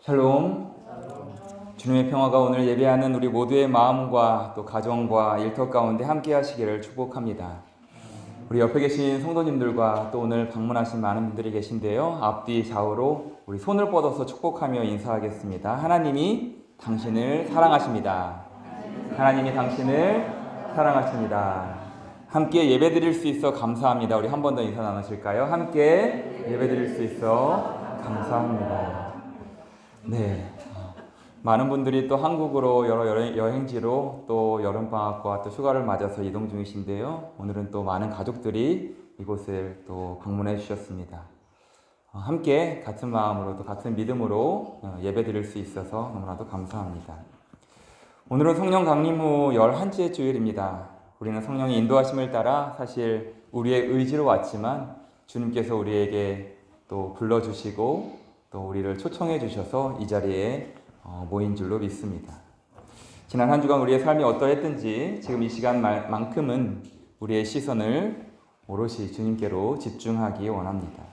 샬롬. 주님의 평화가 오늘 예배하는 우리 모두의 마음과 또 가정과 일터 가운데 함께 하시기를 축복합니다. 우리 옆에 계신 성도님들과 또 오늘 방문하신 많은 분들이 계신데요. 앞뒤 좌우로 우리 손을 뻗어서 축복하며 인사하겠습니다. 하나님이 당신을 사랑하십니다. 하나님이 당신을 사랑하십니다. 함께 예배드릴 수 있어 감사합니다. 우리 한 번 더 인사 나누실까요? 함께 예배드릴 수 있어 감사합니다. 네, 많은 분들이 또 한국으로 여러 여행지로 또 여름방학과 또 휴가를 맞아서 이동 중이신데요. 오늘은 또 많은 가족들이 이곳을 또 방문해 주셨습니다. 함께 같은 마음으로 또 같은 믿음으로 예배드릴 수 있어서 너무나도 감사합니다. 오늘은 성령 강림 후 11째 주일입니다. 우리는 성령의 인도하심을 따라 사실 우리의 의지로 왔지만 주님께서 우리에게 또 불러주시고 또 우리를 초청해 주셔서 이 자리에 모인 줄로 믿습니다. 지난 한 주간 우리의 삶이 어떠했든지 지금 이 시간만큼은 우리의 시선을 오롯이 주님께로 집중하기 원합니다.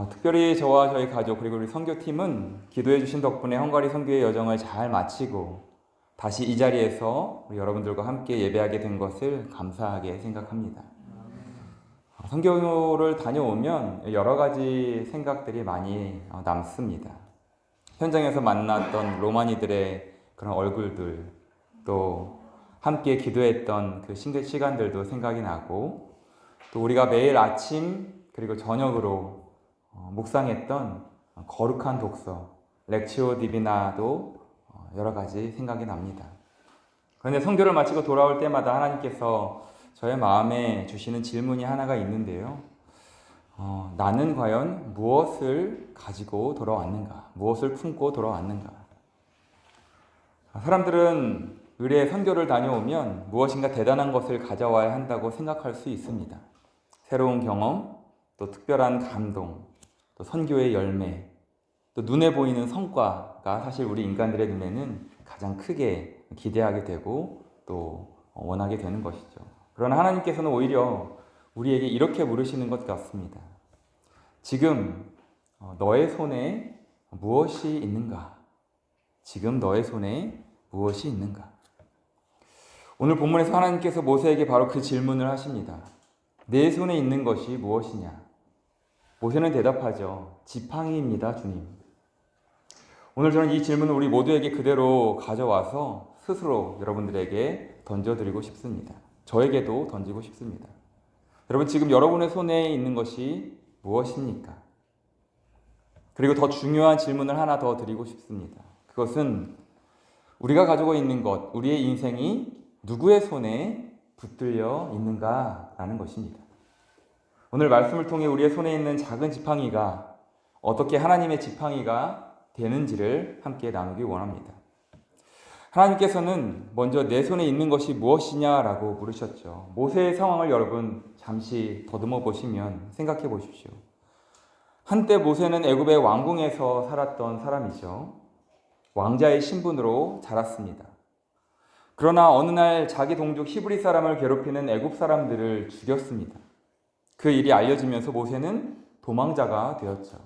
특별히 저와 저희 가족 그리고 우리 선교팀은 기도해 주신 덕분에 헝가리 선교의 여정을 잘 마치고 다시 이 자리에서 우리 여러분들과 함께 예배하게 된 것을 감사하게 생각합니다. 선교를 다녀오면 여러 가지 생각들이 많이 남습니다. 현장에서 만났던 로마니들의 그런 얼굴들, 또 함께 기도했던 그 시간들도 생각이 나고, 또 우리가 매일 아침 그리고 저녁으로 묵상했던 거룩한 독서, 렉치오 디비나도 여러 가지 생각이 납니다. 그런데 선교를 마치고 돌아올 때마다 하나님께서 저의 마음에 주시는 질문이 하나가 있는데요. 나는 과연 무엇을 가지고 돌아왔는가? 무엇을 품고 돌아왔는가? 사람들은 의례 선교를 다녀오면 무엇인가 대단한 것을 가져와야 한다고 생각할 수 있습니다. 새로운 경험, 또 특별한 감동, 또 선교의 열매, 또 눈에 보이는 성과가 사실 우리 인간들의 눈에는 가장 크게 기대하게 되고 또 원하게 되는 것이죠. 그러나 하나님께서는 오히려 우리에게 이렇게 물으시는 것 같습니다. 지금 너의 손에 무엇이 있는가? 지금 너의 손에 무엇이 있는가? 오늘 본문에서 하나님께서 모세에게 바로 그 질문을 하십니다. 내 손에 있는 것이 무엇이냐? 모세는 대답하죠. 지팡이입니다, 주님. 오늘 저는 이 질문을 우리 모두에게 그대로 가져와서 스스로 여러분들에게 던져드리고 싶습니다. 저에게도 던지고 싶습니다. 여러분, 지금 여러분의 손에 있는 것이 무엇입니까? 그리고 더 중요한 질문을 하나 더 드리고 싶습니다. 그것은 우리가 가지고 있는 것, 우리의 인생이 누구의 손에 붙들려 있는가라는 것입니다. 오늘 말씀을 통해 우리의 손에 있는 작은 지팡이가 어떻게 하나님의 지팡이가 되는지를 함께 나누기 원합니다. 하나님께서는 먼저 내 손에 있는 것이 무엇이냐라고 물으셨죠. 모세의 상황을 여러분 잠시 더듬어 보시면 생각해 보십시오. 한때 모세는 애굽의 왕궁에서 살았던 사람이죠. 왕자의 신분으로 자랐습니다. 그러나 어느 날 자기 동족 히브리 사람을 괴롭히는 애굽 사람들을 죽였습니다. 그 일이 알려지면서 모세는 도망자가 되었죠.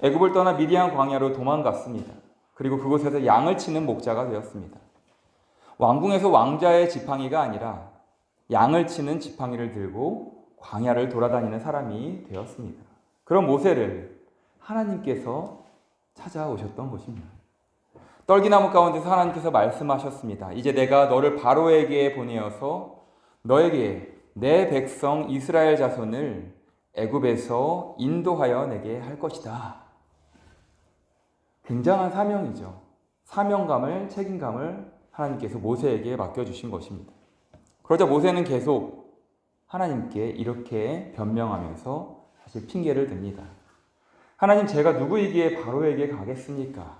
애굽을 떠나 미디안 광야로 도망갔습니다. 그리고 그곳에서 양을 치는 목자가 되었습니다. 왕궁에서 왕자의 지팡이가 아니라 양을 치는 지팡이를 들고 광야를 돌아다니는 사람이 되었습니다. 그런 모세를 하나님께서 찾아오셨던 것입니다. 떨기나무 가운데서 하나님께서 말씀하셨습니다. 이제 내가 너를 바로에게 보내어서 너에게 내 백성 이스라엘 자손을 애굽에서 인도하여 내게 할 것이다. 굉장한 사명이죠. 사명감을, 책임감을 하나님께서 모세에게 맡겨주신 것입니다. 그러자 모세는 계속 하나님께 이렇게 변명하면서 사실 핑계를 댑니다. 하나님, 제가 누구이기에 바로에게 가겠습니까?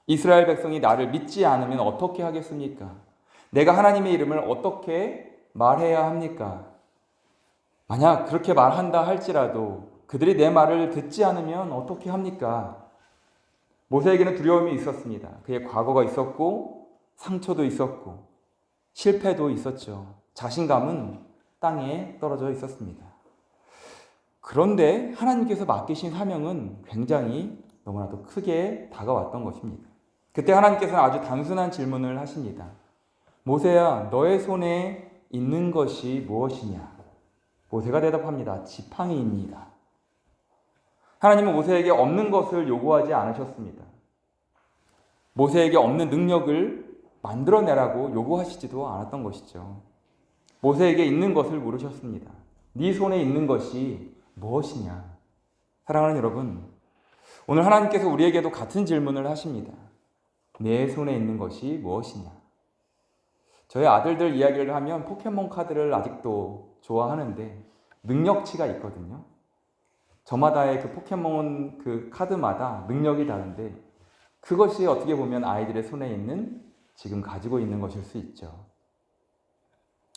이스라엘 백성이 나를 믿지 않으면 어떻게 하겠습니까? 내가 하나님의 이름을 어떻게 말해야 합니까? 만약 그렇게 말한다 할지라도 그들이 내 말을 듣지 않으면 어떻게 합니까? 모세에게는 두려움이 있었습니다. 그의 과거가 있었고 상처도 있었고 실패도 있었죠. 자신감은 땅에 떨어져 있었습니다. 그런데 하나님께서 맡기신 사명은 굉장히 너무나도 크게 다가왔던 것입니다. 그때 하나님께서는 아주 단순한 질문을 하십니다. 모세야, 너의 손에 있는 것이 무엇이냐? 모세가 대답합니다. 지팡이입니다. 하나님은 모세에게 없는 것을 요구하지 않으셨습니다. 모세에게 없는 능력을 만들어내라고 요구하시지도 않았던 것이죠. 모세에게 있는 것을 물으셨습니다. 네 손에 있는 것이 무엇이냐? 사랑하는 여러분, 오늘 하나님께서 우리에게도 같은 질문을 하십니다. 내 손에 있는 것이 무엇이냐? 저희 아들들 이야기를 하면 포켓몬 카드를 아직도 좋아하는데 능력치가 있거든요. 저마다의 그 포켓몬 그 카드마다 능력이 다른데 그것이 어떻게 보면 아이들의 손에 있는 지금 가지고 있는 것일 수 있죠.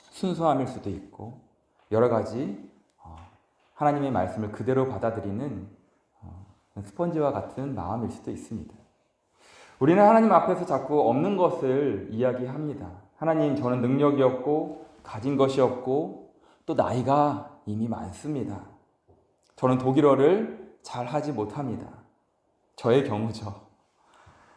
순수함일 수도 있고 여러 가지 하나님의 말씀을 그대로 받아들이는 스펀지와 같은 마음일 수도 있습니다. 우리는 하나님 앞에서 자꾸 없는 것을 이야기합니다. 하나님, 저는 능력이 없고 가진 것이 없고 또 나이가 이미 많습니다. 저는 독일어를 잘 하지 못합니다. 저의 경우죠.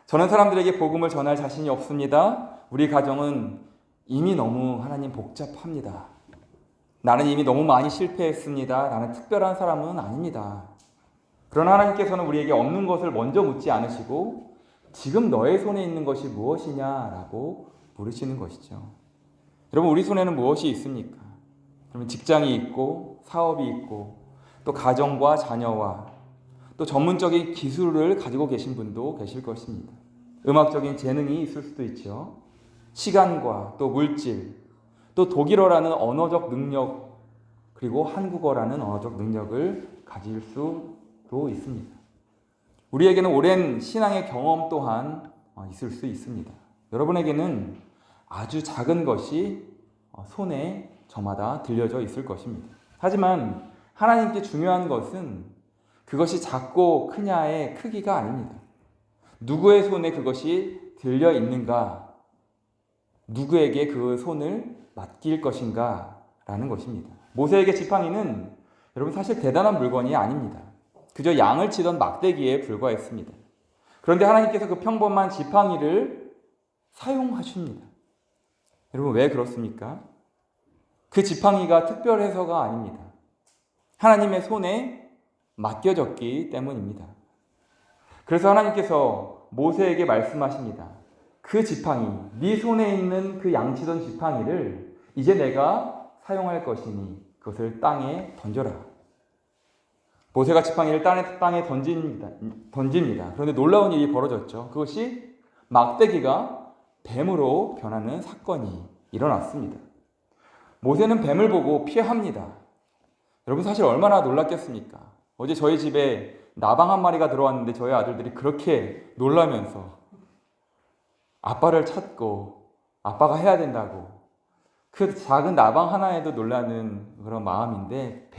저는 사람들에게 복음을 전할 자신이 없습니다. 우리 가정은 이미 너무 하나님 복잡합니다. 나는 이미 너무 많이 실패했습니다. 나는 특별한 사람은 아닙니다. 그러나 하나님께서는 우리에게 없는 것을 먼저 묻지 않으시고 지금 너의 손에 있는 것이 무엇이냐라고 물으시는 것이죠. 여러분, 우리 손에는 무엇이 있습니까? 그러면 직장이 있고 사업이 있고 또 가정과 자녀와 또 전문적인 기술을 가지고 계신 분도 계실 것입니다. 음악적인 재능이 있을 수도 있죠. 시간과 또 물질, 또 독일어라는 언어적 능력, 그리고 한국어라는 언어적 능력을 가질 수도 있습니다. 우리에게는 오랜 신앙의 경험 또한 있을 수 있습니다. 여러분에게는 아주 작은 것이 손에 저마다 들려져 있을 것입니다. 하지만 하나님께 중요한 것은 그것이 작고 크냐의 크기가 아닙니다. 누구의 손에 그것이 들려 있는가, 누구에게 그 손을 맡길 것인가 라는 것입니다. 모세에게 지팡이는 여러분 사실 대단한 물건이 아닙니다. 그저 양을 치던 막대기에 불과했습니다. 그런데 하나님께서 그 평범한 지팡이를 사용하십니다. 여러분, 왜 그렇습니까? 그 지팡이가 특별해서가 아닙니다. 하나님의 손에 맡겨졌기 때문입니다. 그래서 하나님께서 모세에게 말씀하십니다. 그 지팡이, 네 손에 있는 그 양치던 지팡이를 이제 내가 사용할 것이니 그것을 땅에 던져라. 모세가 지팡이를 땅에 던집니다. 그런데 놀라운 일이 벌어졌죠. 그것이 막대기가 뱀으로 변하는 사건이 일어났습니다. 모세는 뱀을 보고 피합니다. 여러분, 사실 얼마나 놀랐겠습니까? 어제 저희 집에 나방 한 마리가 들어왔는데 저희 아들들이 그렇게 놀라면서 아빠를 찾고 아빠가 해야 된다고 그 작은 나방 하나에도 놀라는 그런 마음인데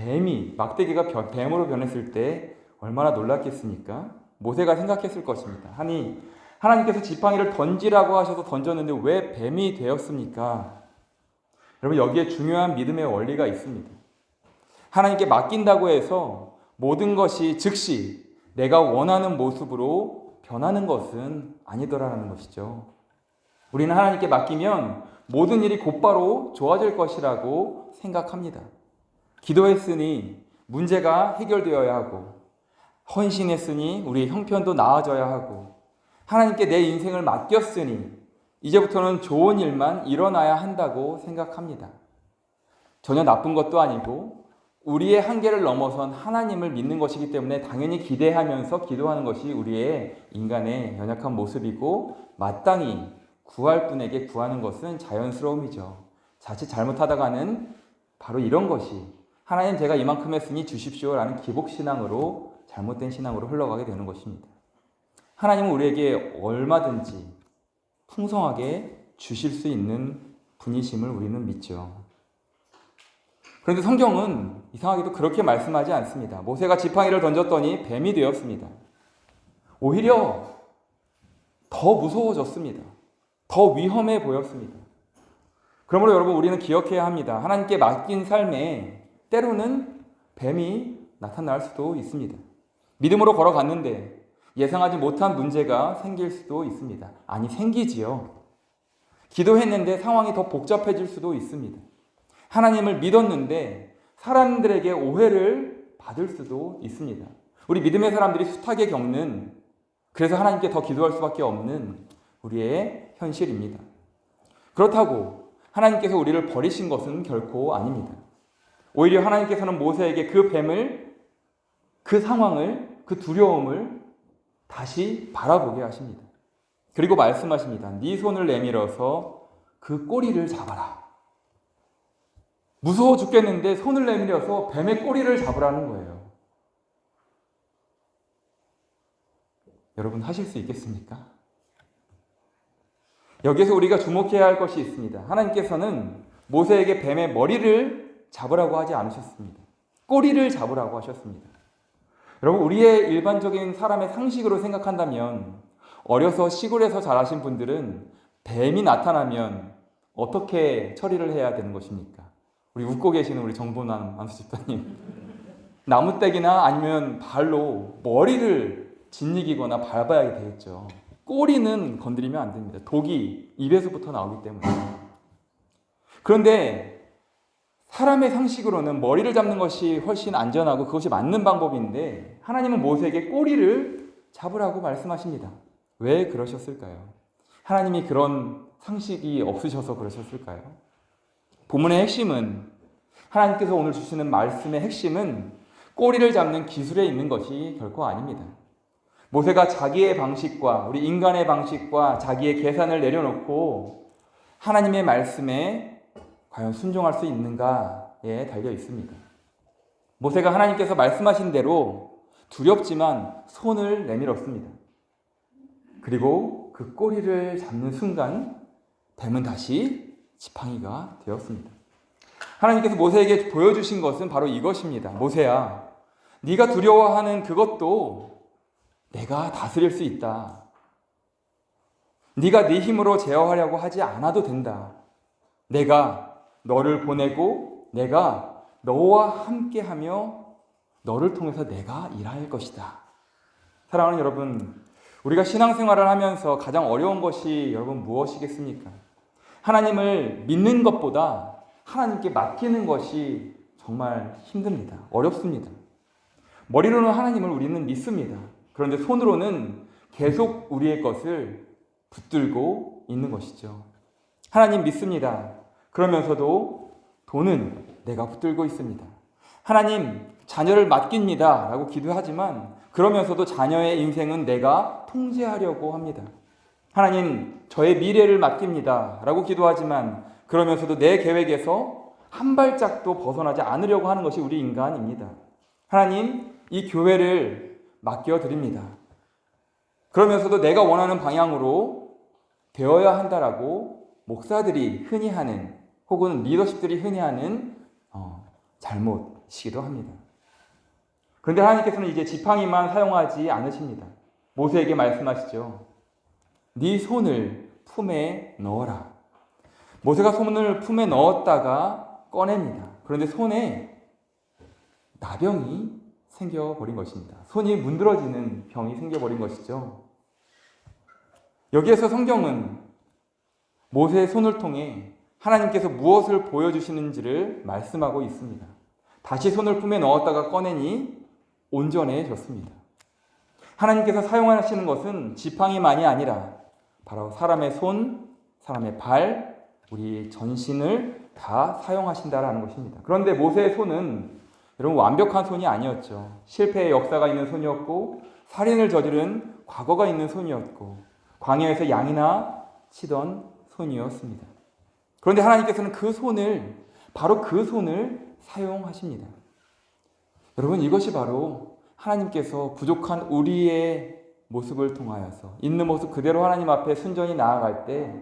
막대기가 뱀으로 변했을 때 얼마나 놀랐겠습니까? 모세가 생각했을 것입니다. 하나님께서 지팡이를 던지라고 하셔서 던졌는데 왜 뱀이 되었습니까? 여러분, 여기에 중요한 믿음의 원리가 있습니다. 하나님께 맡긴다고 해서 모든 것이 즉시 내가 원하는 모습으로 변하는 것은 아니더라라는 것이죠. 우리는 하나님께 맡기면 모든 일이 곧바로 좋아질 것이라고 생각합니다. 기도했으니 문제가 해결되어야 하고, 헌신했으니 우리의 형편도 나아져야 하고, 하나님께 내 인생을 맡겼으니 이제부터는 좋은 일만 일어나야 한다고 생각합니다. 전혀 나쁜 것도 아니고 우리의 한계를 넘어선 하나님을 믿는 것이기 때문에 당연히 기대하면서 기도하는 것이 우리의 인간의 연약한 모습이고 마땅히 구할 분에게 구하는 것은 자연스러움이죠. 자칫 잘못하다가는 바로 이런 것이 하나님, 제가 이만큼 했으니 주십시오라는 기복신앙으로, 잘못된 신앙으로 흘러가게 되는 것입니다. 하나님은 우리에게 얼마든지 풍성하게 주실 수 있는 분이심을 우리는 믿죠. 그런데 성경은 이상하게도 그렇게 말씀하지 않습니다. 모세가 지팡이를 던졌더니 뱀이 되었습니다. 오히려 더 무서워졌습니다. 더 위험해 보였습니다. 그러므로 여러분, 우리는 기억해야 합니다. 하나님께 맡긴 삶에 때로는 뱀이 나타날 수도 있습니다. 믿음으로 걸어갔는데 예상하지 못한 문제가 생길 수도 있습니다. 아니, 생기지요. 기도했는데 상황이 더 복잡해질 수도 있습니다. 하나님을 믿었는데 사람들에게 오해를 받을 수도 있습니다. 우리 믿음의 사람들이 숱하게 겪는, 그래서 하나님께 더 기도할 수밖에 없는 우리의 현실입니다. 그렇다고 하나님께서 우리를 버리신 것은 결코 아닙니다. 오히려 하나님께서는 모세에게 그 뱀을, 그 상황을, 그 두려움을 다시 바라보게 하십니다. 그리고 말씀하십니다. 네 손을 내밀어서 그 꼬리를 잡아라. 무서워 죽겠는데 손을 내밀어서 뱀의 꼬리를 잡으라는 거예요. 여러분, 하실 수 있겠습니까? 여기서 우리가 주목해야 할 것이 있습니다. 하나님께서는 모세에게 뱀의 머리를 잡으라고 하지 않으셨습니다. 꼬리를 잡으라고 하셨습니다. 여러분, 우리의 일반적인 사람의 상식으로 생각한다면, 어려서 시골에서 자라신 분들은 뱀이 나타나면 어떻게 처리를 해야 되는 것입니까? 우리 웃고 계시는 우리 정보남 안수 집사님, 나무떼기나 아니면 발로 머리를 짓이기거나 밟아야 되겠죠. 꼬리는 건드리면 안 됩니다. 독이 입에서부터 나오기 때문에. 그런데 사람의 상식으로는 머리를 잡는 것이 훨씬 안전하고 그것이 맞는 방법인데, 하나님은 모세에게 꼬리를 잡으라고 말씀하십니다. 왜 그러셨을까요? 하나님이 그런 상식이 없으셔서 그러셨을까요? 본문의 핵심은, 하나님께서 오늘 주시는 말씀의 핵심은 꼬리를 잡는 기술에 있는 것이 결코 아닙니다. 모세가 자기의 방식과 우리 인간의 방식과 자기의 계산을 내려놓고 하나님의 말씀에 과연 순종할 수 있는가에 달려 있습니다. 모세가 하나님께서 말씀하신 대로 두렵지만 손을 내밀었습니다. 그리고 그 꼬리를 잡는 순간 뱀은 다시 지팡이가 되었습니다. 하나님께서 모세에게 보여주신 것은 바로 이것입니다. 모세야, 네가 두려워하는 그것도 내가 다스릴 수 있다. 네가 네 힘으로 제어하려고 하지 않아도 된다. 내가 너를 보내고 내가 너와 함께하며 너를 통해서 내가 일할 것이다. 사랑하는 여러분, 우리가 신앙생활을 하면서 가장 어려운 것이 여러분 무엇이겠습니까? 하나님을 믿는 것보다 하나님께 맡기는 것이 정말 힘듭니다. 어렵습니다. 머리로는 하나님을 우리는 믿습니다. 그런데 손으로는 계속 우리의 것을 붙들고 있는 것이죠. 하나님 믿습니다. 그러면서도 돈은 내가 붙들고 있습니다. 하나님, 자녀를 맡깁니다 라고 기도하지만 그러면서도 자녀의 인생은 내가 통제하려고 합니다. 하나님, 저의 미래를 맡깁니다 라고 기도하지만 그러면서도 내 계획에서 한 발짝도 벗어나지 않으려고 하는 것이 우리 인간입니다. 하나님, 이 교회를 맡겨드립니다. 그러면서도 내가 원하는 방향으로 되어야 한다라고 목사들이 흔히 하는, 혹은 리더십들이 흔히 하는 잘못이기도 합니다. 그런데 하나님께서는 이제 지팡이만 사용하지 않으십니다. 모세에게 말씀하시죠. 네 손을 품에 넣어라. 모세가 손을 품에 넣었다가 꺼냅니다. 그런데 손에 나병이 생겨버린 것입니다. 손이 문드러지는 병이 생겨버린 것이죠. 여기에서 성경은 모세의 손을 통해 하나님께서 무엇을 보여주시는지를 말씀하고 있습니다. 다시 손을 품에 넣었다가 꺼내니 온전해졌습니다. 하나님께서 사용하시는 것은 지팡이만이 아니라 바로 사람의 손, 사람의 발, 우리 전신을 다 사용하신다라는 것입니다. 그런데 모세의 손은 여러분 완벽한 손이 아니었죠. 실패의 역사가 있는 손이었고, 살인을 저지른 과거가 있는 손이었고, 광야에서 양이나 치던 손이었습니다. 그런데 하나님께서는 그 손을, 바로 그 손을 사용하십니다. 여러분, 이것이 바로 하나님께서 부족한 우리의 모습을 통하여서, 있는 모습 그대로 하나님 앞에 순전히 나아갈 때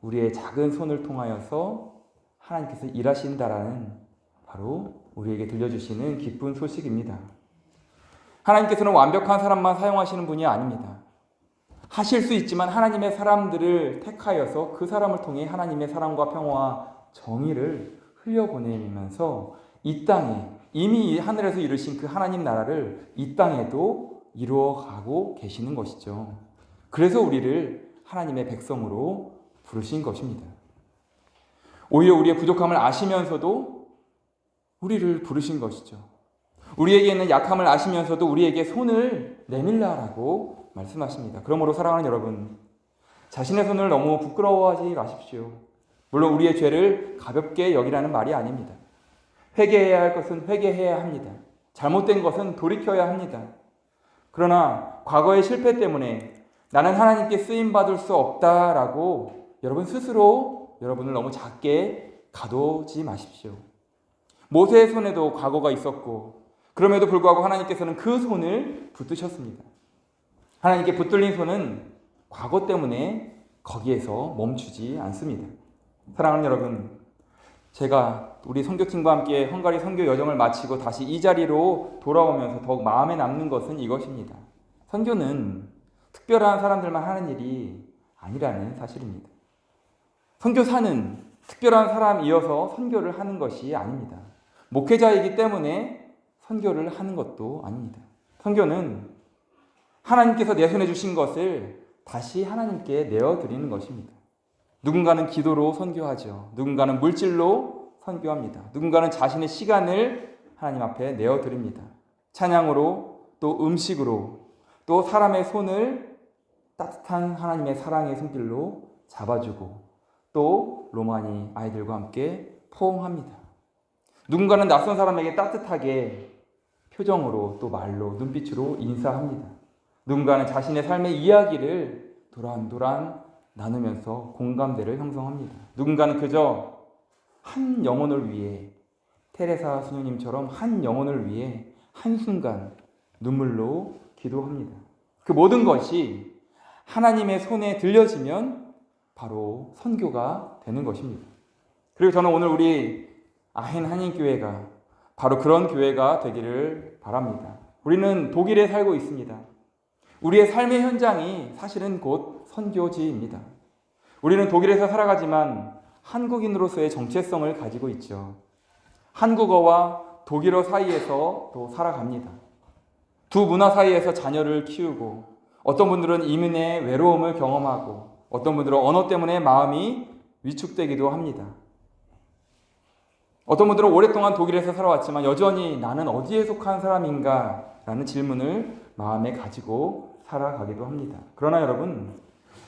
우리의 작은 손을 통하여서 하나님께서 일하신다라는, 바로 우리에게 들려주시는 기쁜 소식입니다. 하나님께서는 완벽한 사람만 사용하시는 분이 아닙니다. 하실 수 있지만 하나님의 사람들을 택하여서 그 사람을 통해 하나님의 사랑과 평화와 정의를 흘려보내면서 이 땅에, 이미 하늘에서 이루신 그 하나님 나라를 이 땅에도 이루어가고 계시는 것이죠. 그래서 우리를 하나님의 백성으로 부르신 것입니다. 오히려 우리의 부족함을 아시면서도 우리를 부르신 것이죠. 우리에게 있는 약함을 아시면서도 우리에게 손을 내밀라라고 말씀하십니다. 그러므로 사랑하는 여러분, 자신의 손을 너무 부끄러워하지 마십시오. 물론 우리의 죄를 가볍게 여기라는 말이 아닙니다. 회개해야 할 것은 회개해야 합니다. 잘못된 것은 돌이켜야 합니다. 그러나 과거의 실패 때문에 나는 하나님께 쓰임받을 수 없다라고 여러분 스스로 여러분을 너무 작게 가두지 마십시오. 모세의 손에도 과거가 있었고 그럼에도 불구하고 하나님께서는 그 손을 붙드셨습니다. 하나님께 붙들린 손은 과거 때문에 거기에서 멈추지 않습니다. 사랑하는 여러분, 제가 우리 선교팀과 함께 헝가리 선교 여정을 마치고 다시 이 자리로 돌아오면서 더욱 마음에 남는 것은 이것입니다. 선교는 특별한 사람들만 하는 일이 아니라는 사실입니다. 선교사는 특별한 사람이어서 선교를 하는 것이 아닙니다. 목회자이기 때문에 선교를 하는 것도 아닙니다. 선교는 하나님께서 내 손에 주신 것을 다시 하나님께 내어드리는 것입니다. 누군가는 기도로 선교하죠. 누군가는 물질로 선교합니다. 누군가는 자신의 시간을 하나님 앞에 내어드립니다. 찬양으로, 또 음식으로, 또 사람의 손을 따뜻한 하나님의 사랑의 손길로 잡아주고, 또 로마니 아이들과 함께 포옹합니다. 누군가는 낯선 사람에게 따뜻하게 표정으로, 또 말로, 눈빛으로 인사합니다. 누군가는 자신의 삶의 이야기를 도란도란 나누면서 공감대를 형성합니다. 누군가는 그저 한 영혼을 위해, 테레사 수녀님처럼 한 영혼을 위해 한순간 눈물로 기도합니다. 그 모든 것이 하나님의 손에 들려지면 바로 선교가 되는 것입니다. 그리고 저는 오늘 우리 아헨 한인교회가 바로 그런 교회가 되기를 바랍니다. 우리는 독일에 살고 있습니다. 우리의 삶의 현장이 사실은 곧 선교지입니다. 우리는 독일에서 살아가지만 한국인으로서의 정체성을 가지고 있죠. 한국어와 독일어 사이에서 또 살아갑니다. 두 문화 사이에서 자녀를 키우고, 어떤 분들은 이민의 외로움을 경험하고, 어떤 분들은 언어 때문에 마음이 위축되기도 합니다. 어떤 분들은 오랫동안 독일에서 살아왔지만 여전히 나는 어디에 속한 사람인가? 라는 질문을 마음에 가지고 살아가기도 합니다. 그러나 여러분,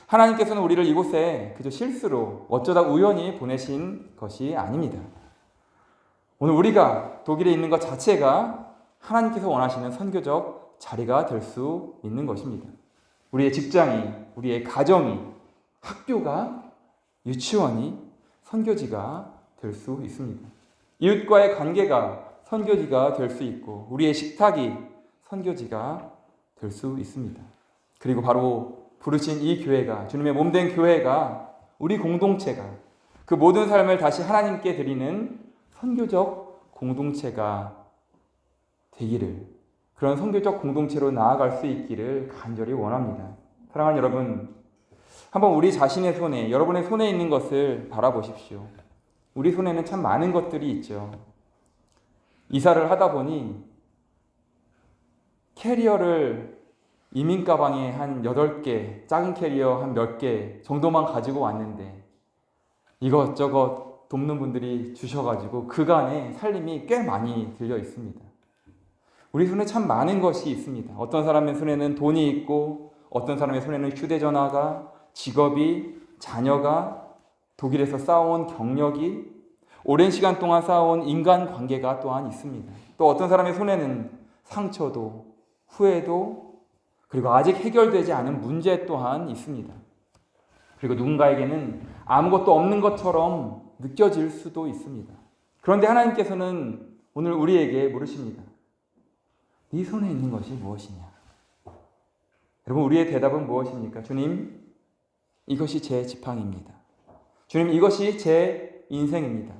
하나님께서는 우리를 이곳에 그저 실수로 어쩌다 우연히 보내신 것이 아닙니다. 오늘 우리가 독일에 있는 것 자체가 하나님께서 원하시는 선교적 자리가 될 수 있는 것입니다. 우리의 직장이, 우리의 가정이, 학교가, 유치원이 선교지가 될 수 있습니다. 이웃과의 관계가 선교지가 될 수 있고, 우리의 식탁이 선교지가 될 수 있습니다. 그리고 바로 부르신 이 교회가, 주님의 몸된 교회가, 우리 공동체가 그 모든 삶을 다시 하나님께 드리는 선교적 공동체가 되기를, 그런 선교적 공동체로 나아갈 수 있기를 간절히 원합니다. 사랑하는 여러분, 한번 우리 자신의 손에, 여러분의 손에 있는 것을 바라보십시오. 우리 손에는 참 많은 것들이 있죠. 이사를 하다 보니 캐리어를 이민 가방에 한 8개, 작은 캐리어 한 몇 개 정도만 가지고 왔는데 이것저것 돕는 분들이 주셔가지고 그간의 살림이 꽤 많이 들려 있습니다. 우리 손에 참 많은 것이 있습니다. 어떤 사람의 손에는 돈이 있고, 어떤 사람의 손에는 휴대전화가, 직업이, 자녀가, 독일에서 쌓아온 경력이, 오랜 시간 동안 쌓아온 인간관계가 또한 있습니다. 또 어떤 사람의 손에는 상처도, 후회도, 그리고 아직 해결되지 않은 문제 또한 있습니다. 그리고 누군가에게는 아무것도 없는 것처럼 느껴질 수도 있습니다. 그런데 하나님께서는 오늘 우리에게 물으십니다. 네 손에 있는 것이 무엇이냐? 여러분, 우리의 대답은 무엇입니까? 주님, 이것이 제 지팡이입니다. 주님, 이것이 제 인생입니다.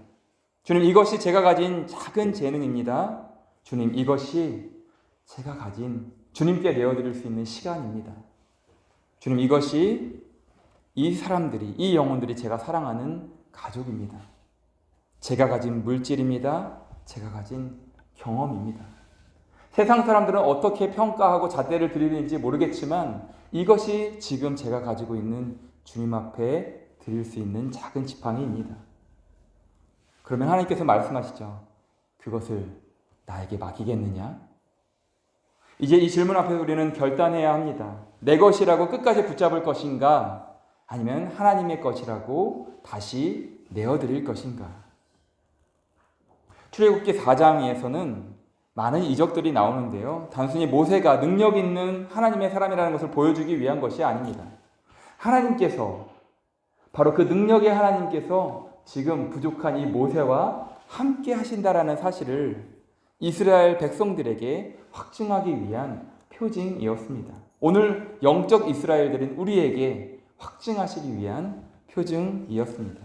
주님, 이것이 제가 가진 작은 재능입니다. 주님, 이것이 제가 가진 주님께 내어드릴 수 있는 시간입니다. 주님, 이것이 이 사람들이, 이 영혼들이 제가 사랑하는 가족입니다. 제가 가진 물질입니다. 제가 가진 경험입니다. 세상 사람들은 어떻게 평가하고 잣대를 드리는지 모르겠지만 이것이 지금 제가 가지고 있는 주님 앞에 드릴 수 있는 작은 지팡이입니다. 그러면 하나님께서 말씀하시죠. 그것을 나에게 맡기겠느냐? 이제 이 질문 앞에서 우리는 결단해야 합니다. 내 것이라고 끝까지 붙잡을 것인가? 아니면 하나님의 것이라고 다시 내어드릴 것인가? 출애굽기 4장에서는 많은 이적들이 나오는데요. 단순히 모세가 능력 있는 하나님의 사람이라는 것을 보여주기 위한 것이 아닙니다. 하나님께서, 바로 그 능력의 하나님께서 지금 부족한 이 모세와 함께 하신다라는 사실을 이스라엘 백성들에게 확증하기 위한 표징이었습니다. 오늘 영적 이스라엘들인 우리에게 확증하시기 위한 표징이었습니다.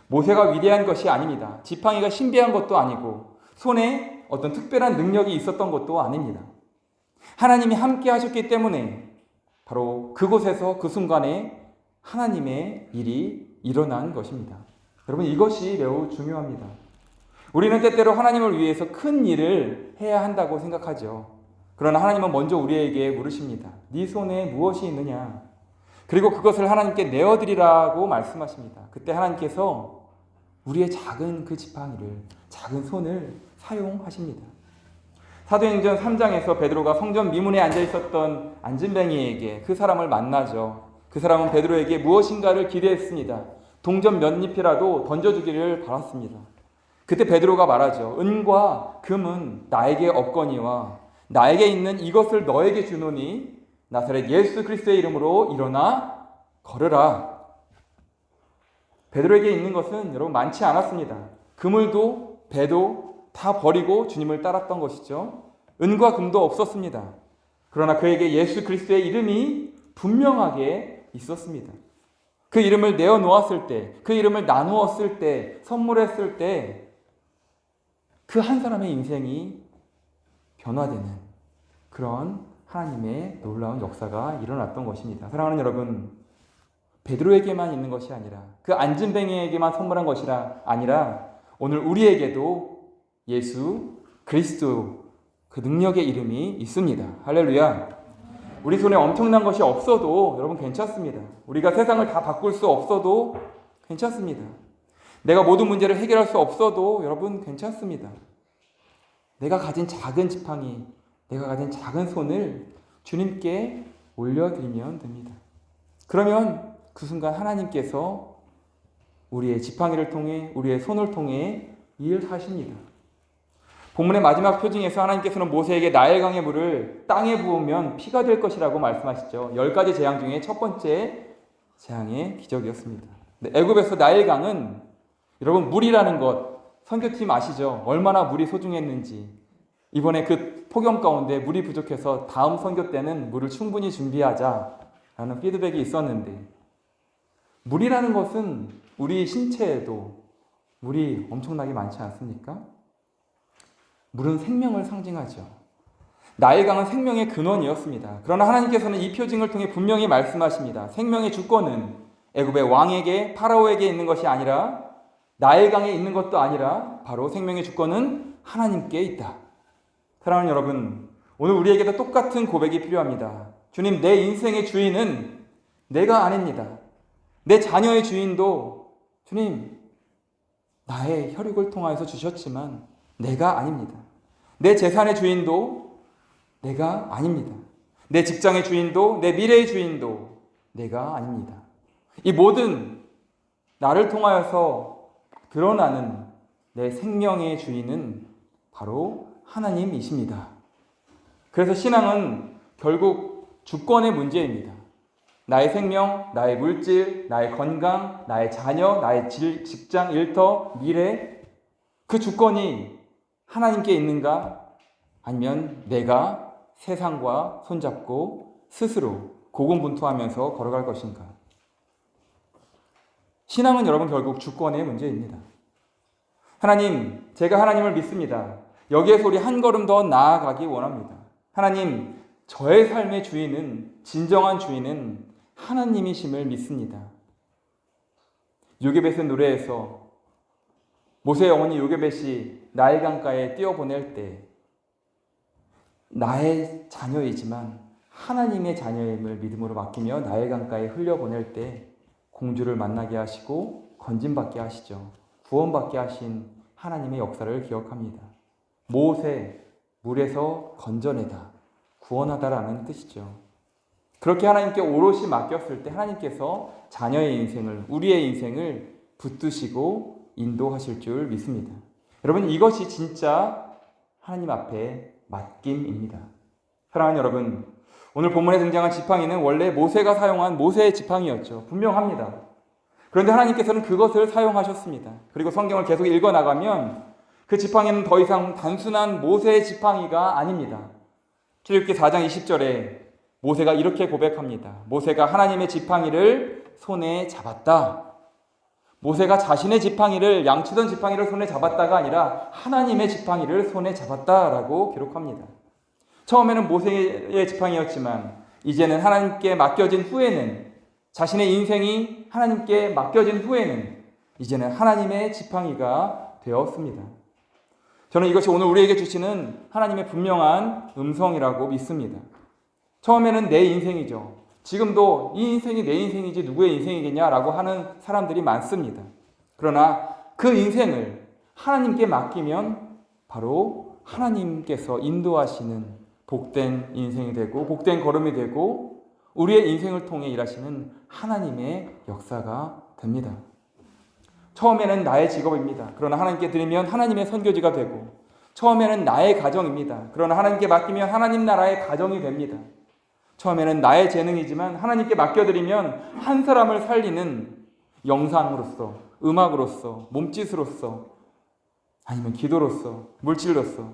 모세가 위대한 것이 아닙니다. 지팡이가 신비한 것도 아니고 손에 어떤 특별한 능력이 있었던 것도 아닙니다. 하나님이 함께 하셨기 때문에 바로 그곳에서 그 순간에 하나님의 일이 일어난 것입니다. 여러분, 이것이 매우 중요합니다. 우리는 때때로 하나님을 위해서 큰 일을 해야 한다고 생각하죠. 그러나 하나님은 먼저 우리에게 물으십니다. 네 손에 무엇이 있느냐? 그리고 그것을 하나님께 내어드리라고 말씀하십니다. 그때 하나님께서 우리의 작은 그 지팡이를, 작은 손을 사용하십니다. 사도행전 3장에서 베드로가 성전 미문에 앉아 있었던 안진뱅이에게 그 사람을 만나죠. 그 사람은 베드로에게 무엇인가를 기대했습니다. 동전 몇 잎이라도 던져주기를 바랐습니다. 그때 베드로가 말하죠. 은과 금은 나에게 없거니와 나에게 있는 이것을 너에게 주노니 나사렛 예수 그리스도의 이름으로 일어나 걸으라. 베드로에게 있는 것은 여러분 많지 않았습니다. 그물도 배도 다 버리고 주님을 따랐던 것이죠. 은과 금도 없었습니다. 그러나 그에게 예수 그리스도의 이름이 분명하게 있었습니다. 그 이름을 내어놓았을 때, 그 이름을 나누었을 때, 선물했을 때 그 한 사람의 인생이 변화되는 그런 하나님의 놀라운 역사가 일어났던 것입니다. 사랑하는 여러분, 베드로에게만 있는 것이 아니라 그 안진뱅이에게만 선물한 것이 아니라 오늘 우리에게도 예수 그리스도 그 능력의 이름이 있습니다. 할렐루야. 우리 손에 엄청난 것이 없어도 여러분 괜찮습니다. 우리가 세상을 다 바꿀 수 없어도 괜찮습니다. 내가 모든 문제를 해결할 수 없어도 여러분 괜찮습니다. 내가 가진 작은 지팡이, 내가 가진 작은 손을 주님께 올려드리면 됩니다. 그러면 그 순간 하나님께서 우리의 지팡이를 통해, 우리의 손을 통해 일하십니다. 본문의 마지막 표징에서 하나님께서는 모세에게 나일강의 물을 땅에 부으면 피가 될 것이라고 말씀하시죠. 10가지 재앙 중에 첫 번째 재앙의 기적이었습니다. 애굽에서 나일강은 여러분 물이라는 것 선교팀 아시죠? 얼마나 물이 소중했는지. 이번에 그 폭염 가운데 물이 부족해서 다음 선교 때는 물을 충분히 준비하자라는 피드백이 있었는데 물이라는 것은 우리 신체에도 물이 엄청나게 많지 않습니까? 물은 생명을 상징하죠. 나일강은 생명의 근원이었습니다. 그러나 하나님께서는 이 표징을 통해 분명히 말씀하십니다. 생명의 주권은 애굽의 왕에게, 파라오에게 있는 것이 아니라 나일강에 있는 것도 아니라 바로 생명의 주권은 하나님께 있다. 사랑하는 여러분, 오늘 우리에게도 똑같은 고백이 필요합니다. 주님, 내 인생의 주인은 내가 아닙니다. 내 자녀의 주인도 주님, 나의 혈육을 통하여서 주셨지만 내가 아닙니다. 내 재산의 주인도 내가 아닙니다. 내 직장의 주인도, 내 미래의 주인도 내가 아닙니다. 이 모든 나를 통하여서 드러나는 내 생명의 주인은 바로 하나님이십니다. 그래서 신앙은 결국 주권의 문제입니다. 나의 생명, 나의 물질, 나의 건강, 나의 자녀, 나의 직장, 일터, 미래, 그 주권이 하나님께 있는가? 아니면 내가 세상과 손잡고 스스로 고군분투하면서 걸어갈 것인가? 신앙은 여러분 결국 주권의 문제입니다. 하나님, 제가 하나님을 믿습니다. 여기에서 우리 한 걸음 더 나아가기 원합니다. 하나님, 저의 삶의 주인은, 진정한 주인은 하나님이심을 믿습니다. 요게벳의 노래에서 모세의 어머니 요게벳이 나일강가에 뛰어보낼 때 나의 자녀이지만 하나님의 자녀임을 믿음으로 맡기며 나일 강가에 흘려보낼 때 공주를 만나게 하시고 건짐받게 하시죠. 구원받게 하신 하나님의 역사를 기억합니다. 모세, 물에서 건져내다, 구원하다라는 뜻이죠. 그렇게 하나님께 오롯이 맡겼을 때 하나님께서 자녀의 인생을, 우리의 인생을 붙드시고 인도하실 줄 믿습니다. 여러분, 이것이 진짜 하나님 앞에 맡김입니다. 사랑하는 여러분, 오늘 본문에 등장한 지팡이는 원래 모세가 사용한 모세의 지팡이였죠. 분명합니다. 그런데 하나님께서는 그것을 사용하셨습니다. 그리고 성경을 계속 읽어나가면 그 지팡이는 더 이상 단순한 모세의 지팡이가 아닙니다. 출애굽기 4장 20절에 모세가 이렇게 고백합니다. 모세가 하나님의 지팡이를 손에 잡았다. 모세가 자신의 지팡이를, 양치던 지팡이를 손에 잡았다가 아니라 하나님의 지팡이를 손에 잡았다라고 기록합니다. 처음에는 모세의 지팡이였지만 이제는 하나님께 맡겨진 후에는, 자신의 인생이 하나님께 맡겨진 후에는 이제는 하나님의 지팡이가 되었습니다. 저는 이것이 오늘 우리에게 주시는 하나님의 분명한 음성이라고 믿습니다. 처음에는 내 인생이죠. 지금도 이 인생이 내 인생이지 누구의 인생이겠냐라고 하는 사람들이 많습니다. 그러나 그 인생을 하나님께 맡기면 바로 하나님께서 인도하시는 복된 인생이 되고 복된 걸음이 되고 우리의 인생을 통해 일하시는 하나님의 역사가 됩니다. 처음에는 나의 직업입니다. 그러나 하나님께 드리면 하나님의 선교지가 되고, 처음에는 나의 가정입니다. 그러나 하나님께 맡기면 하나님 나라의 가정이 됩니다. 처음에는 나의 재능이지만 하나님께 맡겨드리면 한 사람을 살리는 영상으로서, 음악으로서, 몸짓으로서, 아니면 기도로서, 물질로서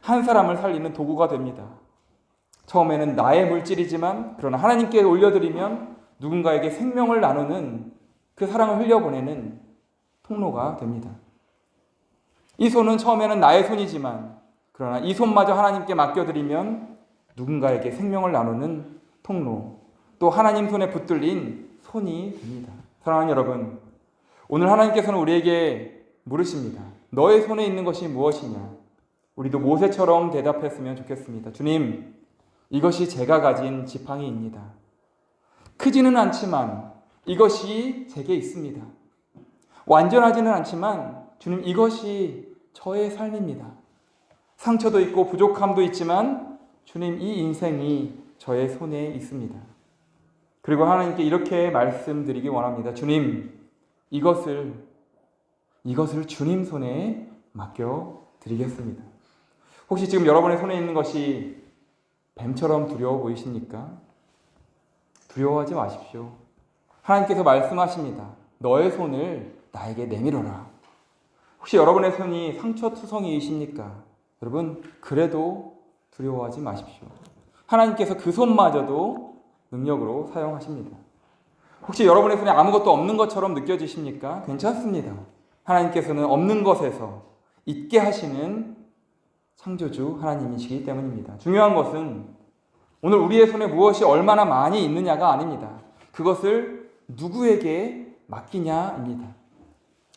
한 사람을 살리는 도구가 됩니다. 처음에는 나의 물질이지만 그러나 하나님께 올려드리면 누군가에게 생명을 나누는, 그 사랑을 흘려보내는 통로가 됩니다. 이 손은 처음에는 나의 손이지만 그러나 이 손마저 하나님께 맡겨드리면 누군가에게 생명을 나누는 통로, 또 하나님 손에 붙들린 손이 됩니다. 사랑하는 여러분, 오늘 하나님께서는 우리에게 물으십니다. 너의 손에 있는 것이 무엇이냐? 우리도 모세처럼 대답했으면 좋겠습니다. 주님, 이것이 제가 가진 지팡이입니다. 크지는 않지만 이것이 제게 있습니다. 완전하지는 않지만 주님, 이것이 저의 삶입니다. 상처도 있고 부족함도 있지만 주님, 이 인생이 저의 손에 있습니다. 그리고 하나님께 이렇게 말씀드리기 원합니다. 주님, 이것을 주님 손에 맡겨드리겠습니다. 혹시 지금 여러분의 손에 있는 것이 뱀처럼 두려워 보이십니까? 두려워하지 마십시오. 하나님께서 말씀하십니다. 너의 손을 나에게 내밀어라. 혹시 여러분의 손이 상처투성이이십니까? 여러분, 그래도 두려워하지 마십시오. 하나님께서 그 손마저도 능력으로 사용하십니다. 혹시 여러분의 손에 아무것도 없는 것처럼 느껴지십니까? 괜찮습니다. 하나님께서는 없는 것에서 있게 하시는 창조주 하나님이시기 때문입니다. 중요한 것은 오늘 우리의 손에 무엇이 얼마나 많이 있느냐가 아닙니다. 그것을 누구에게 맡기냐입니다.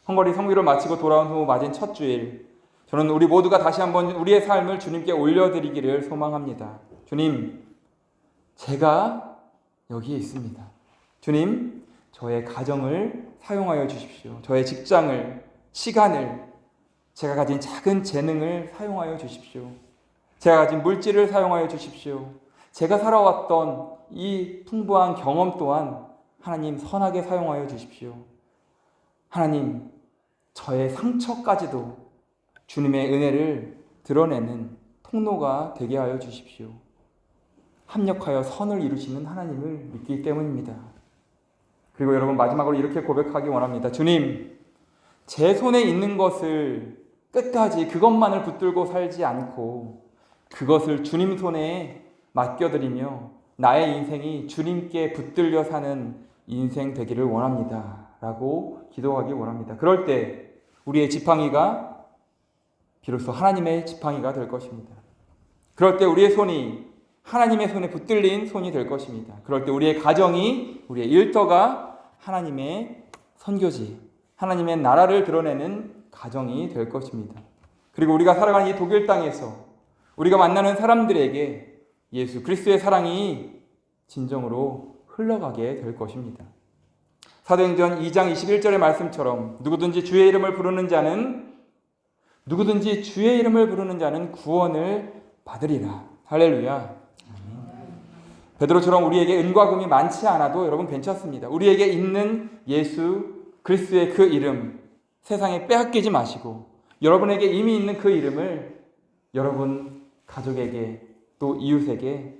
헝가리 성교를 마치고 돌아온 후 맞은 첫 주일, 저는 우리 모두가 다시 한번 우리의 삶을 주님께 올려드리기를 소망합니다. 주님, 제가 여기에 있습니다. 주님, 저의 가정을 사용하여 주십시오. 저의 직장을, 시간을, 제가 가진 작은 재능을 사용하여 주십시오. 제가 가진 물질을 사용하여 주십시오. 제가 살아왔던 이 풍부한 경험 또한 하나님 선하게 사용하여 주십시오. 하나님, 저의 상처까지도 주님의 은혜를 드러내는 통로가 되게 하여 주십시오. 합력하여 선을 이루시는 하나님을 믿기 때문입니다. 그리고 여러분, 마지막으로 이렇게 고백하기 원합니다. 주님, 제 손에 있는 것을 끝까지 그것만을 붙들고 살지 않고 그것을 주님 손에 맡겨드리며 나의 인생이 주님께 붙들려 사는 인생 되기를 원합니다. 라고 기도하기 원합니다. 그럴 때 우리의 지팡이가 비로소 하나님의 지팡이가 될 것입니다. 그럴 때 우리의 손이 하나님의 손에 붙들린 손이 될 것입니다. 그럴 때 우리의 가정이, 우리의 일터가 하나님의 선교지, 하나님의 나라를 드러내는 가정이 될 것입니다. 그리고 우리가 살아가는 이 독일 땅에서 우리가 만나는 사람들에게 예수 그리스도의 사랑이 진정으로 흘러가게 될 것입니다. 사도행전 2장 21절의 말씀처럼 누구든지 주의 이름을 부르는 자는 구원을 받으리라. 할렐루야. 베드로처럼 우리에게 은과 금이 많지 않아도 여러분 괜찮습니다. 우리에게 있는 예수 그리스도의 그 이름 세상에 빼앗기지 마시고 여러분에게 이미 있는 그 이름을 여러분 가족에게 또 이웃에게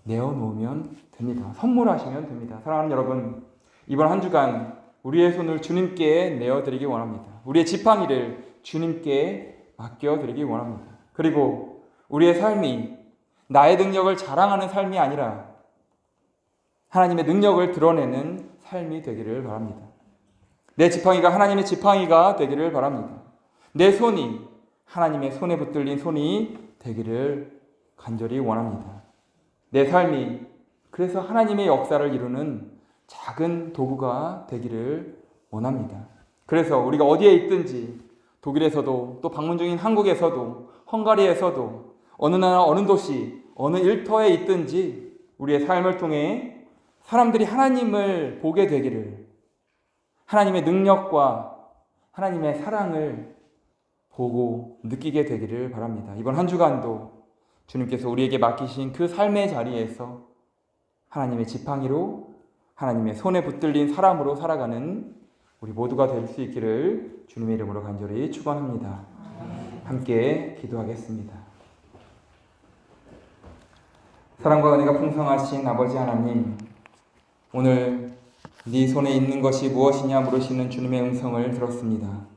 내어놓으면 됩니다. 선물하시면 됩니다. 사랑하는 여러분, 이번 한 주간 우리의 손을 주님께 내어드리기 원합니다. 우리의 지팡이를 주님께 맡겨드리기 원합니다. 그리고 우리의 삶이 나의 능력을 자랑하는 삶이 아니라 하나님의 능력을 드러내는 삶이 되기를 바랍니다. 내 지팡이가 하나님의 지팡이가 되기를 바랍니다. 내 손이 하나님의 손에 붙들린 손이 되기를 간절히 원합니다. 내 삶이 그래서 하나님의 역사를 이루는 작은 도구가 되기를 원합니다. 그래서 우리가 어디에 있든지 독일에서도 또 방문 중인 한국에서도 헝가리에서도 어느 나라 어느 도시 어느 일터에 있든지 우리의 삶을 통해 사람들이 하나님을 보게 되기를, 하나님의 능력과 하나님의 사랑을 보고 느끼게 되기를 바랍니다. 이번 한 주간도 주님께서 우리에게 맡기신 그 삶의 자리에서 하나님의 지팡이로 하나님의 손에 붙들린 사람으로 살아가는 우리 모두가 될 수 있기를 주님의 이름으로 간절히 축원합니다. 함께 기도하겠습니다. 사랑과 은혜가 풍성하신 아버지 하나님, 오늘 네 손에 있는 것이 무엇이냐 물으시는 주님의 음성을 들었습니다.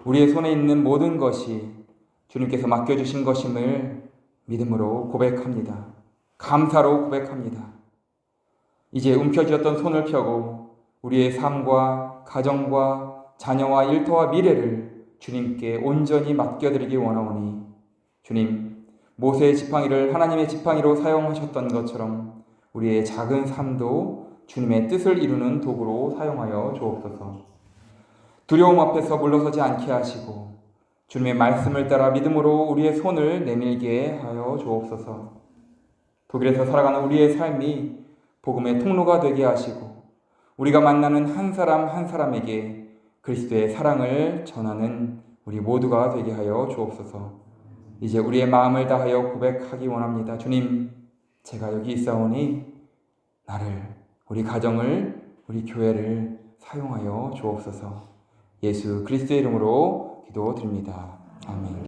우리의 손에 있는 모든 것이 주님께서 맡겨주신 것임을 믿음으로 고백합니다. 감사로 고백합니다. 이제 움켜쥐었던 손을 펴고 우리의 삶과 가정과 자녀와 일터와 미래를 주님께 온전히 맡겨드리기 원하오니 주님, 모세의 지팡이를 하나님의 지팡이로 사용하셨던 것처럼 우리의 작은 삶도 주님의 뜻을 이루는 도구로 사용하여 주옵소서. 두려움 앞에서 물러서지 않게 하시고 주님의 말씀을 따라 믿음으로 우리의 손을 내밀게 하여 주옵소서. 독일에서 살아가는 우리의 삶이 복음의 통로가 되게 하시고 우리가 만나는 한 사람 한 사람에게 그리스도의 사랑을 전하는 우리 모두가 되게 하여 주옵소서. 이제 우리의 마음을 다하여 고백하기 원합니다. 주님, 제가 여기 있사오니 나를, 우리 가정을, 우리 교회를 사용하여 주옵소서. 예수 그리스도의 이름으로 기도드립니다. 아멘.